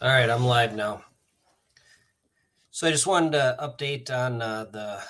All right, I'm live now. So I just wanted to update on the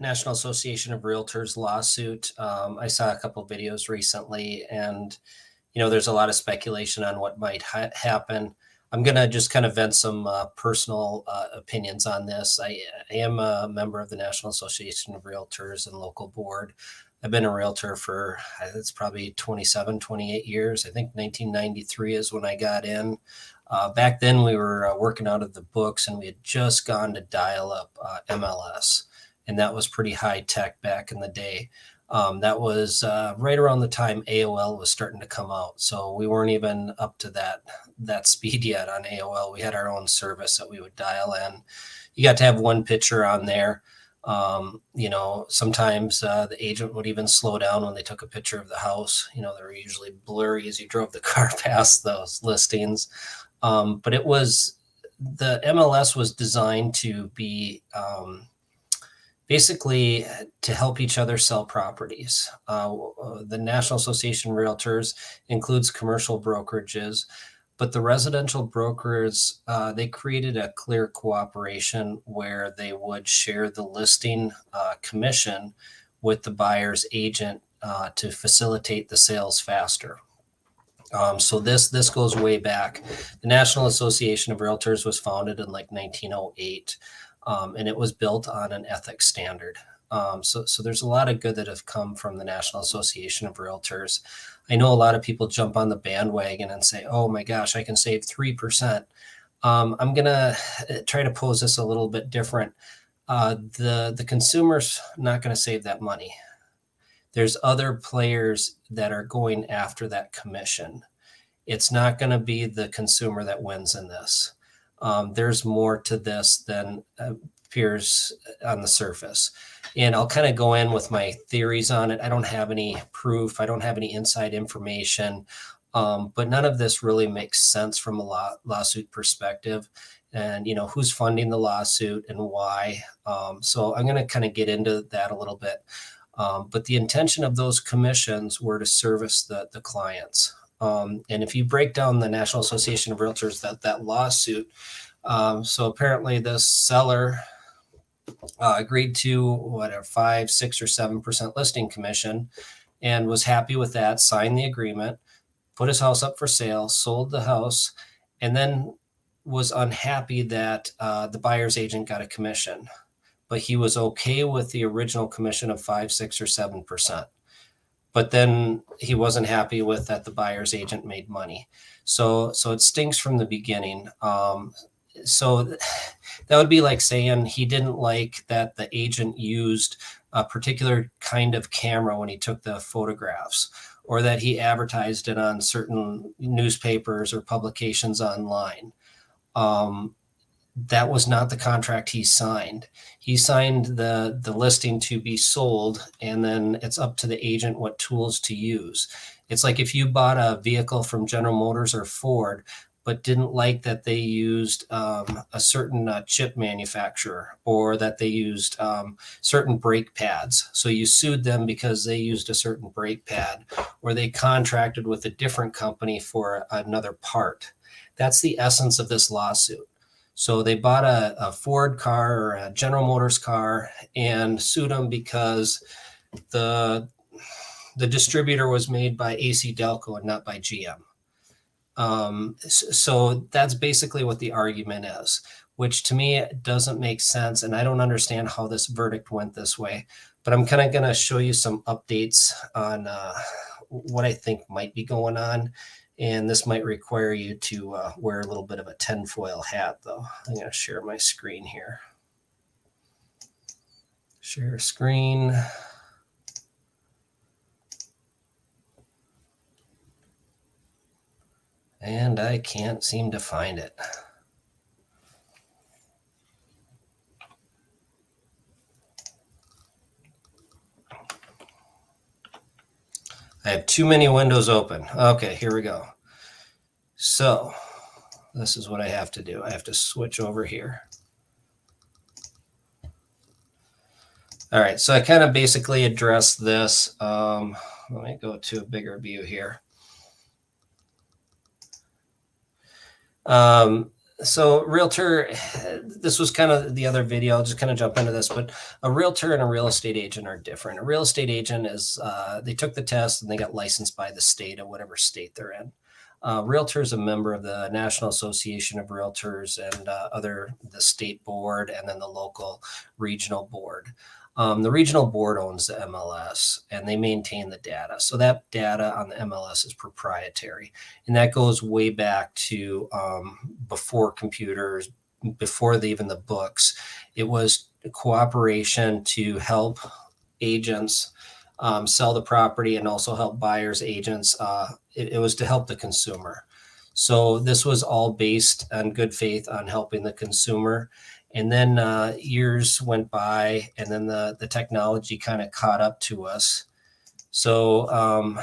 National Association of Realtors lawsuit. I saw a couple videos recently, and there's a lot of speculation on what might happen. I'm gonna just kind of vent some personal opinions on this. I am a member of the National Association of Realtors and local board. I've been a realtor for it's probably 27, 28 years. I think 1993 is when I got in. Back then, we were working out of the books, and we had just gone to dial-up MLS, and that was pretty high tech back in the day. That was right around the time AOL was starting to come out, so we weren't even up to that speed yet on AOL. We had our own service that we would dial in. You got to have one picture on there. Sometimes the agent would even slow down when they took a picture of the house. They were usually blurry as you drove the car past those listings. But the MLS was designed to be basically to help each other sell properties. The National Association of Realtors includes commercial brokerages, but the residential brokers, they created a clear cooperation where they would share the listing commission with the buyer's agent to facilitate the sales faster. So this goes way back. The National Association of Realtors was founded in like 1908, and it was built on an ethics standard. So there's a lot of good that have come from the National Association of Realtors. I know a lot of people jump on the bandwagon and say, "Oh my gosh, I can save 3%." I'm gonna try to pose this a little bit different. The consumer's not going to save that money. There's other players that are going after that commission. It's not going to be the consumer that wins in this. There's more to this than appears on the surface. And I'll kind of go in with my theories on it. I don't have any proof. I don't have any inside information. But none of this really makes sense from a lawsuit perspective. And, who's funding the lawsuit and why. So I'm going to kind of get into that a little bit. But the intention of those commissions were to service the clients. And if you break down the National Association of Realtors, that lawsuit, so apparently the seller agreed to whatever 5, 6, or 7% listing commission, and was happy with that, signed the agreement, put his house up for sale, sold the house, and then was unhappy that the buyer's agent got a commission. But he was okay with the original commission of 5, 6, or 7%. But then he wasn't happy with that the buyer's agent made money. So it stinks from the beginning. So that would be like saying he didn't like that the agent used a particular kind of camera when he took the photographs, or that he advertised it on certain newspapers or publications online. That was not the contract he signed. He signed the listing to be sold, and then it's up to the agent what tools to use. It's like if you bought a vehicle from General Motors or Ford, but didn't like that they used a certain chip manufacturer, or that they used certain brake pads. So you sued them because they used a certain brake pad, or they contracted with a different company for another part. That's the essence of this lawsuit. So they bought a Ford car or a General Motors car and sued them because the distributor was made by AC Delco and not by GM. So that's basically what the argument is, which to me doesn't make sense. And I don't understand how this verdict went this way. But I'm kind of going to show you some updates on what I think might be going on. And this might require you to wear a little bit of a tinfoil hat, though. I'm going to share my screen here. Share screen. And I can't seem to find it. I have too many windows open. Okay, here we go. So this is what I have to do. I have to switch over here. All right, so I kind of basically addressed this. Let me go to a bigger view here. So realtor, this was kind of the other video. I'll just kind of jump into this, but a realtor and a real estate agent are different. A real estate agent is, they took the test and they got licensed by the state of whatever state they're in. Realtor is a member of the National Association of Realtors and the state board, and then the local regional board. The regional board owns the MLS and they maintain the data. So that data on the MLS is proprietary. And that goes way back to before computers, before even the books. It was cooperation to help agents sell the property and also help buyers, agents. It was to help the consumer. So this was all based on good faith on helping the consumer. And then years went by, and then the technology kind of caught up to us. So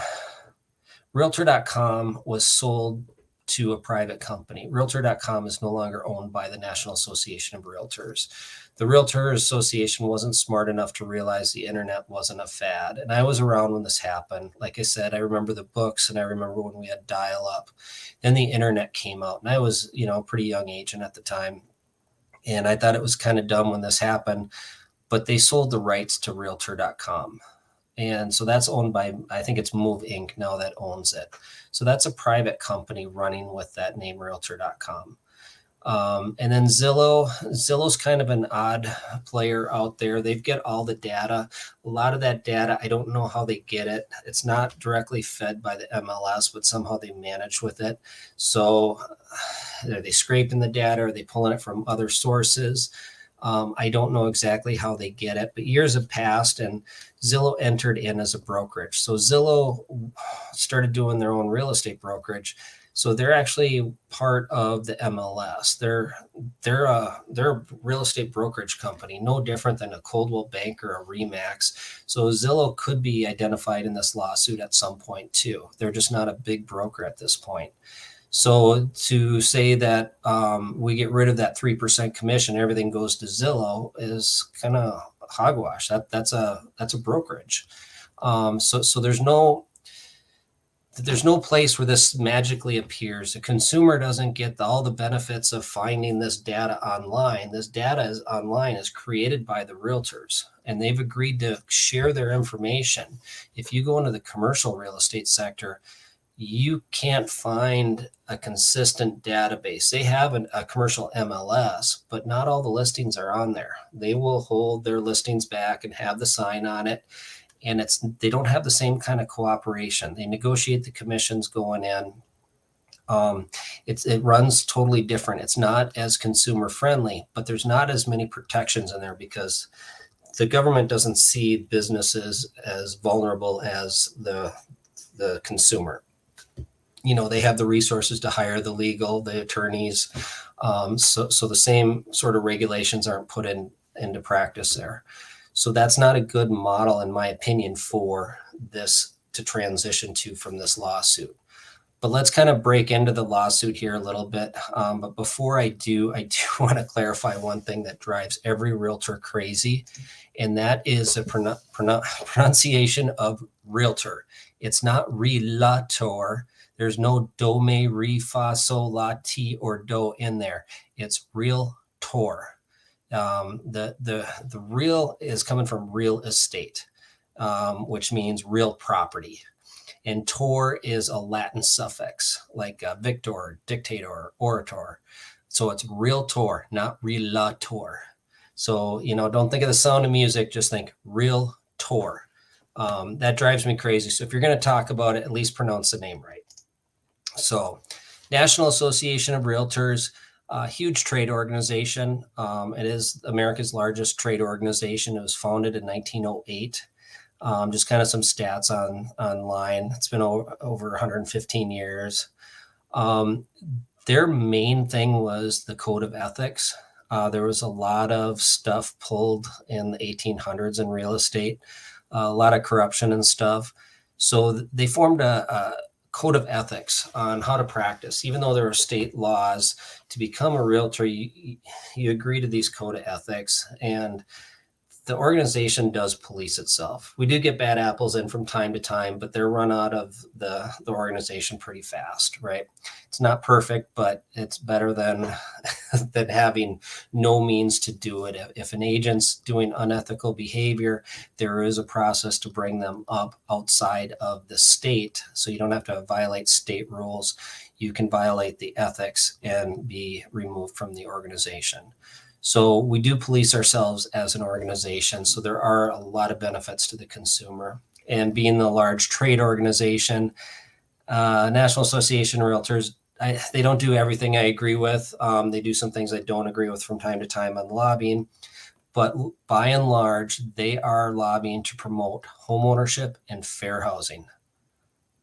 Realtor.com was sold to a private company. Realtor.com is no longer owned by the National Association of Realtors. The Realtor Association wasn't smart enough to realize the internet wasn't a fad. And I was around when this happened. Like I said, I remember the books and I remember when we had dial-up. Then the internet came out, and I was, a pretty young agent at the time. And I thought it was kind of dumb when this happened, but they sold the rights to Realtor.com. And so that's owned by, I think it's Move Inc. now that owns it. So that's a private company running with that name, Realtor.com. And then Zillow's kind of an odd player out there. They've got all the data. A lot of that data, I don't know how they get it. It's not directly fed by the MLS, but somehow they manage with it. So are they scraping the data? Are they pulling it from other sources? I don't know exactly how they get it, but years have passed and Zillow entered in as a brokerage. So Zillow started doing their own real estate brokerage. So they're actually part of the MLS. They're a real estate brokerage company, no different than a Coldwell Bank or a Remax. So Zillow could be identified in this lawsuit at some point too. They're just not a big broker at this point. So to say that we get rid of that 3% commission, everything goes to Zillow is kind of hogwash. That's a brokerage. So there's no place where this magically appears. The consumer doesn't get all the benefits of finding this data online. This data is online, is created by the realtors, and they've agreed to share their information. If you go into the commercial real estate sector, you can't find a consistent database. They have a commercial MLS, but not all the listings are on there. They will hold their listings back and have the sign on it. And they don't have the same kind of cooperation. They negotiate the commissions going in. It runs totally different. It's not as consumer friendly, but there's not as many protections in there because the government doesn't see businesses as vulnerable as the consumer. They have the resources to hire the attorneys. So the same sort of regulations aren't put into practice there. So that's not a good model, in my opinion, for this to transition to from this lawsuit. But let's kind of break into the lawsuit here a little bit. But before I do want to clarify one thing that drives every realtor crazy, and that is the pronunciation of realtor. It's not relator. There's no do, me, re, fa, sol, la, ti, or do in there. It's realtor. The real is coming from real estate, which means real property. And tor is a Latin suffix like victor, dictator, orator. So it's realtor, not relator. So, don't think of the sound of music, just think realtor. That drives me crazy. So if you're going to talk about it, at least pronounce the name right. So National Association of Realtors, a huge trade organization. It is America's largest trade organization. It was founded in 1908. Just kind of some stats online. It's been over 115 years. Their main thing was the code of ethics. There was a lot of stuff pulled in the 1800s in real estate, a lot of corruption and stuff. So they formed a code of ethics on how to practice. Even though there are state laws, to become a realtor, you agree to these code of ethics. And the organization does police itself. We do get bad apples in from time to time, but they're run out of the organization pretty fast, right? It's not perfect, but it's better than than having no means to do it. If an agent's doing unethical behavior, there is a process to bring them up outside of the state, so you don't have to violate state rules. You can violate the ethics and be removed from the organization. So we do police ourselves as an organization. So there are a lot of benefits to the consumer. And being the large trade organization, National Association of Realtors, they don't do everything I agree with. They do some things I don't agree with from time to time on lobbying. But by and large, they are lobbying to promote homeownership and fair housing.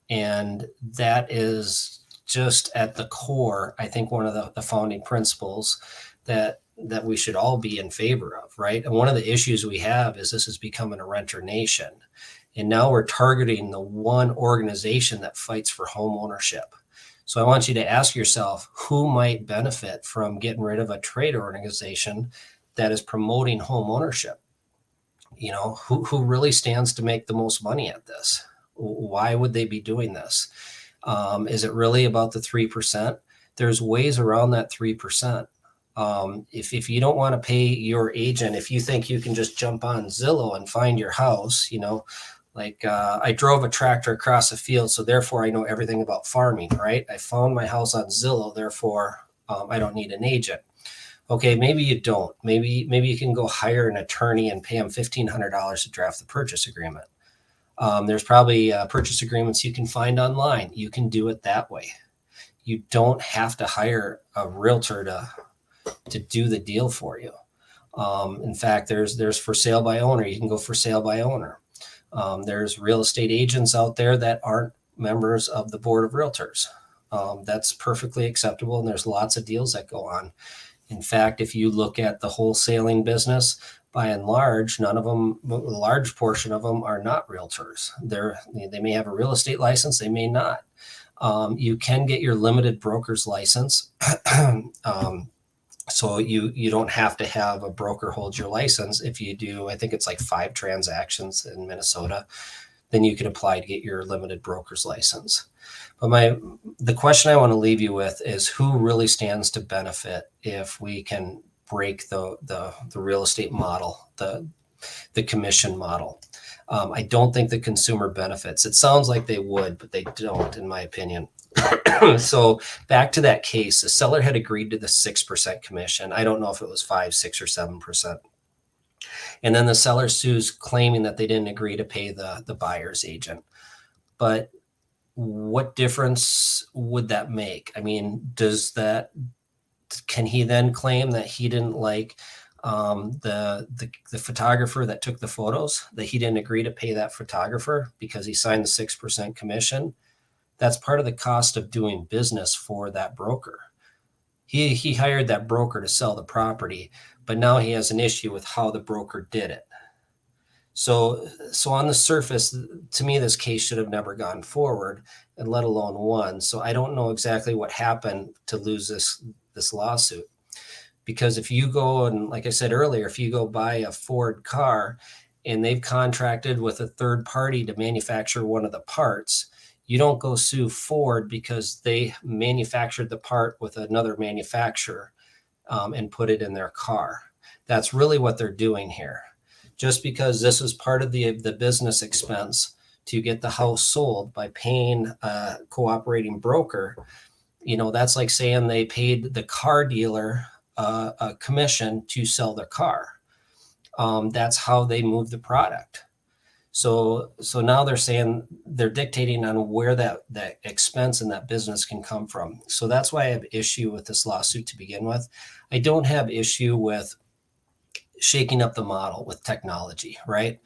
And that is just at the core, I think, one of the founding principles that we should all be in favor of, right? And one of the issues we have is this is becoming a renter nation. And now we're targeting the one organization that fights for home ownership. So I want you to ask yourself, who might benefit from getting rid of a trade organization that is promoting home ownership? You know, who really stands to make the most money at this? Why would they be doing this? Is it really about the 3%? There's ways around that 3%. If you don't want to pay your agent, if you think you can just jump on Zillow and find your house, you know, like I drove a tractor across the field, so therefore I know everything about farming, right? I found my house on Zillow, therefore I don't need an agent. Okay, maybe you don't. Maybe you can go hire an attorney and pay them $1,500 to draft the purchase agreement. There's probably purchase agreements you can find online. You can do it that way. You don't have to hire a realtor to do the deal for you. In fact, there's for sale by owner. You can go for sale by owner. There's real estate agents out there that aren't members of the board of realtors. That's perfectly acceptable, and there's lots of deals that go on. In fact, if you look at the wholesaling business, by and large, none of them, a large portion of them are not realtors. They may have a real estate license, they may not. You can get your limited broker's license. So you don't have to have a broker hold your license. If you do, I think it's like 5 transactions in Minnesota, then you can apply to get your limited broker's license. But the question I want to leave you with is, who really stands to benefit if we can break the real estate model, the commission model? I don't think the consumer benefits. It sounds like they would, but they don't, in my opinion. So back to that case, the seller had agreed to the 6% commission. I don't know if it was 5, 6, or 7%. And then the seller sues, claiming that they didn't agree to pay the buyer's agent. But what difference would that make? I mean, can he then claim that he didn't like the photographer that took the photos, that he didn't agree to pay that photographer because he signed the 6% commission? That's part of the cost of doing business for that broker. He hired that broker to sell the property, but now he has an issue with how the broker did it. So on the surface, to me, this case should have never gone forward, and let alone won. So I don't know exactly what happened to lose this lawsuit. Because if you go, and like I said earlier, if you go buy a Ford car and they've contracted with a third party to manufacture one of the parts, you don't go sue Ford because they manufactured the part with another manufacturer and put it in their car. That's really what they're doing here. Just because this is part of the business expense to get the house sold by paying a cooperating broker, you know, that's like saying they paid the car dealer a commission to sell their car. That's how they move the product. So now they're saying they're dictating on where that expense and that business can come from. So that's why I have issue with this lawsuit to begin with. I don't have issue with shaking up the model with technology, right?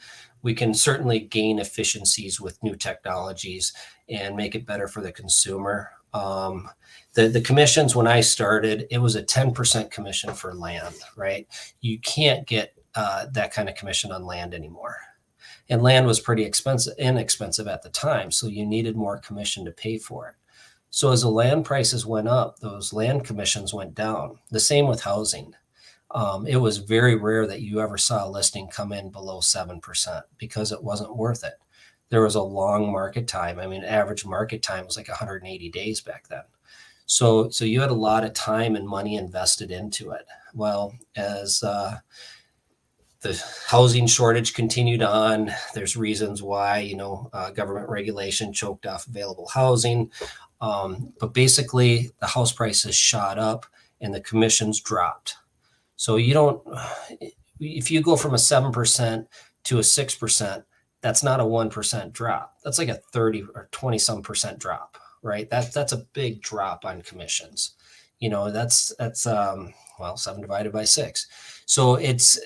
We can certainly gain efficiencies with new technologies and make it better for the consumer. The commissions, when I started, it was a 10% commission for land, right? You can't get that kind of commission on land anymore. And land was pretty inexpensive at the time, so you needed more commission to pay for it. So as the land prices went up, those land commissions went down. The same with housing. It was very rare that you ever saw a listing come in below 7% because it wasn't worth it. There was a long market time. I mean, average market time was like 180 days back then. So you had a lot of time and money invested into it. Well, as the housing shortage continued on, there's reasons why, government regulation choked off available housing. But basically, the house prices shot up and the commissions dropped. So if you go from a 7% to a 6%, that's not a 1% drop. That's like a 30 or 20 some percent drop, right? That's a big drop on commissions. That's 7 divided by 6. So it's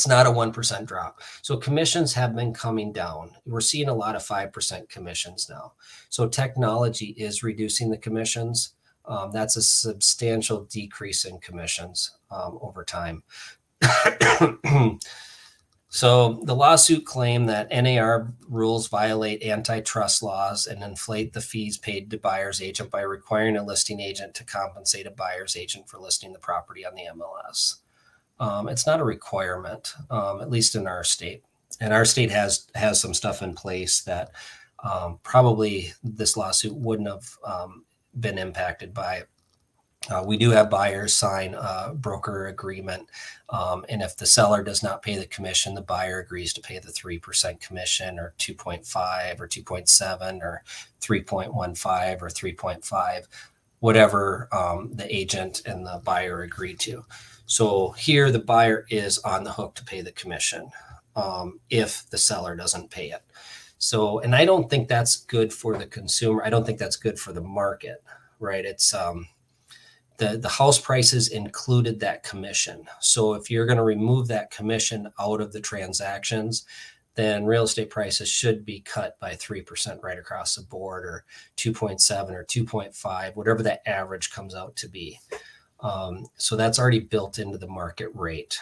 not a 1% drop. So commissions have been coming down. We're seeing a lot of 5% commissions now. So technology is reducing the commissions. That's a substantial decrease in commissions over time. So the lawsuit claimed that NAR rules violate antitrust laws and inflate the fees paid to buyer's agent by requiring a listing agent to compensate a buyer's agent for listing the property on the MLS. It's not a requirement, at least in our state. And our state has some stuff in place that probably this lawsuit wouldn't have been impacted by. We do have buyers sign a broker agreement. And if the seller does not pay the commission, the buyer agrees to pay the 3% commission or 2.5 or 2.7 or 3.15 or 3.5, whatever the agent and the buyer agreed to. So here the buyer is on the hook to pay the commission if the seller doesn't pay it. So, and I don't think that's good for the consumer. I don't think that's good for the market, right? It's the house prices included that commission. So if you're going to remove that commission out of the transactions, then real estate prices should be cut by 3% right across the board, or 2.7 or 2.5, whatever that average comes out to be. So that's already built into the market rate.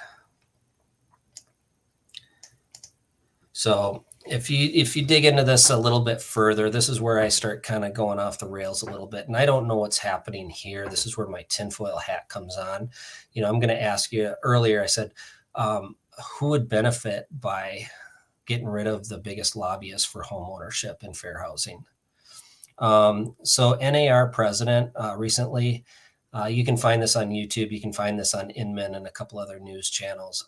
So if you dig into this a little bit further, this is where I start kind of going off the rails a little bit. And I don't know what's happening here. This is where my tinfoil hat comes on. I'm going to ask you earlier, I said, who would benefit by getting rid of the biggest lobbyist for home ownership and fair housing? So NAR president recently, you can find this on YouTube. You can find this on Inman and a couple other news channels.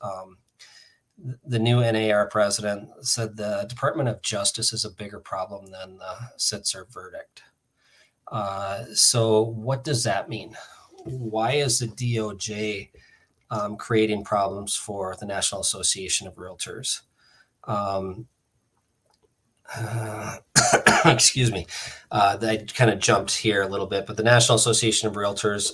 The new NAR president said the Department of Justice is a bigger problem than the Sitzer verdict. So what does that mean? Why is the DOJ creating problems for the National Association of Realtors? Excuse me. I kind of jumped here a little bit, but the National Association of Realtors,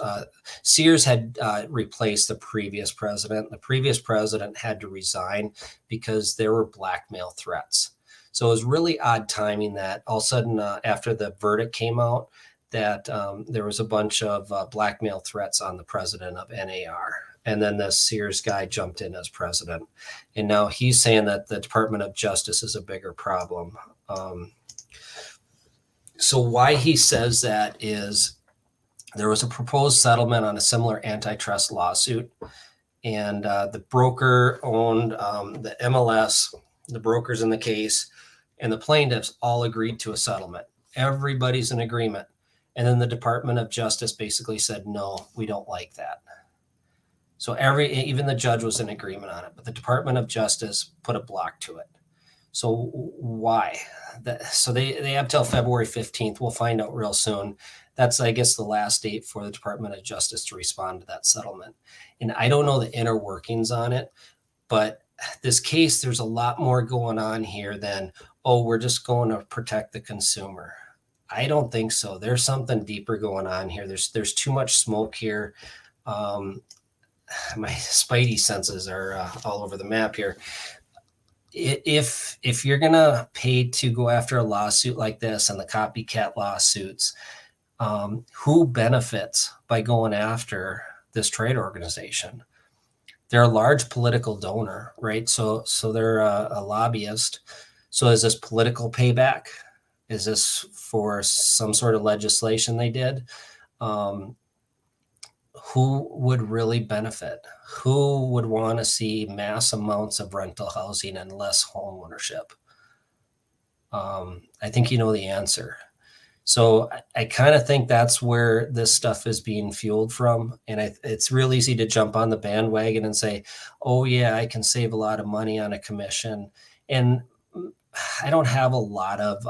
Sears had replaced the previous president. The previous president had to resign because there were blackmail threats. So it was really odd timing that all of a sudden, after the verdict came out, that there was a bunch of blackmail threats on the president of NAR. And then the Sears guy jumped in as president. And now he's saying that the Department of Justice is a bigger problem. So why he says that is there was a proposed settlement on a similar antitrust lawsuit. And the broker owned the MLS, the brokers in the case, and the plaintiffs all agreed to a settlement. Everybody's in agreement. And then the Department of Justice basically said, no, we don't like that. So even the judge was in agreement on it, but the Department of Justice put a block to it. So why? So they have till February 15th. We'll find out real soon. That's, I guess, the last date for the Department of Justice to respond to that settlement. And I don't know the inner workings on it, but this case, there's a lot more going on here than, we're just going to protect the consumer. I don't think so. There's something deeper going on here. There's too much smoke here. My spidey senses are all over the map here. If you're going to pay to go after a lawsuit like this and the copycat lawsuits, who benefits by going after this trade organization? They're a large political donor, right? So they're a lobbyist. So is this political payback? Is this for some sort of legislation they did? who would really benefit? Who would want to see mass amounts of rental housing and less home ownership? I think you know the answer. So I kind of think that's where this stuff is being fueled from. And it's real easy to jump on the bandwagon and say, oh, yeah, I can save a lot of money on a commission. And I don't have a lot of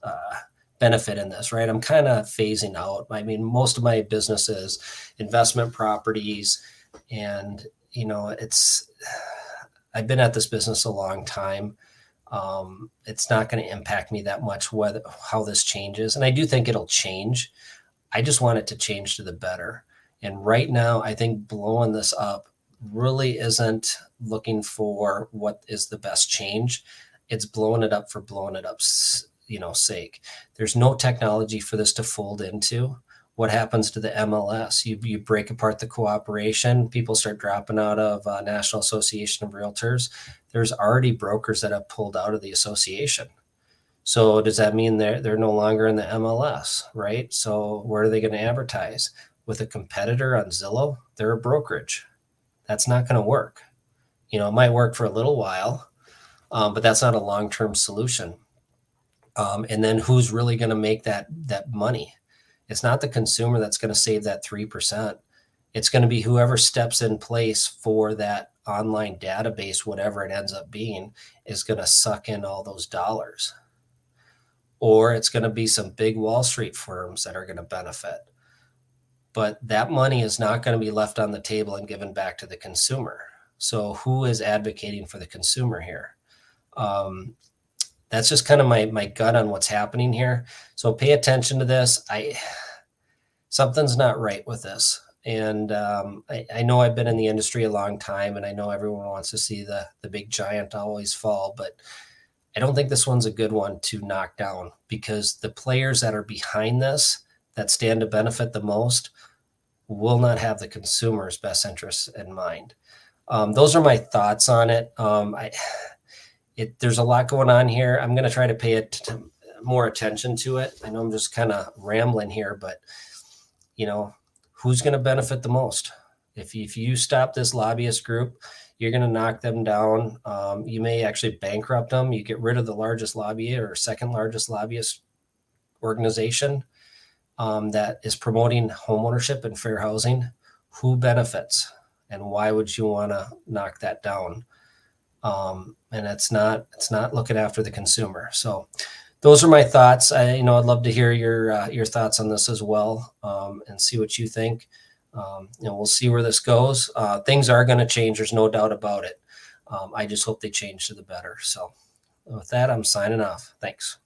uh, benefit in this, right? I'm kind of phasing out. I mean, most of my business is investment properties. And, I've been at this business a long time. It's not going to impact me that much whether how this changes, and I do think it'll change. I just want it to change to the better. And right now, I think blowing this up really isn't looking for what is the best change. It's blowing it up for blowing it up's sake. There's no technology for this to fold into. What happens to the MLS? You break apart the cooperation. People start dropping out of National Association of Realtors. There's already brokers that have pulled out of the association. So does that mean they're no longer in the MLS, right? So where are they going to advertise? With a competitor on Zillow? They're a brokerage. That's not going to work. It might work for a little while, but that's not a long-term solution. And then who's really going to make that money? It's not the consumer that's going to save that 3%. It's going to be whoever steps in place for that online database, whatever it ends up being, is going to suck in all those dollars. Or it's going to be some big Wall Street firms that are going to benefit. But that money is not going to be left on the table and given back to the consumer. So who is advocating for the consumer here? That's just kind of my gut on what's happening here. So pay attention to this. Something's not right with this. And I know I've been in the industry a long time, and I know everyone wants to see the big giant always fall, but I don't think this one's a good one to knock down, because the players that are behind this that stand to benefit the most will not have the consumer's best interests in mind. Those are my thoughts on it. There's a lot going on here. I'm going to try to pay more attention to it. I know I'm just kind of rambling here, but who's going to benefit the most? If you stop this lobbyist group, you're going to knock them down. You may actually bankrupt them. You get rid of the largest lobbyist or second largest lobbyist organization that is promoting homeownership and fair housing. Who benefits, and why would you want to knock that down? And it's not looking after the consumer. So those are my thoughts. I'd love to hear your thoughts on this as well, and see what you think. We'll see where this goes. Things are going to change. There's no doubt about it. I just hope they change to the better. So with that, I'm signing off. Thanks.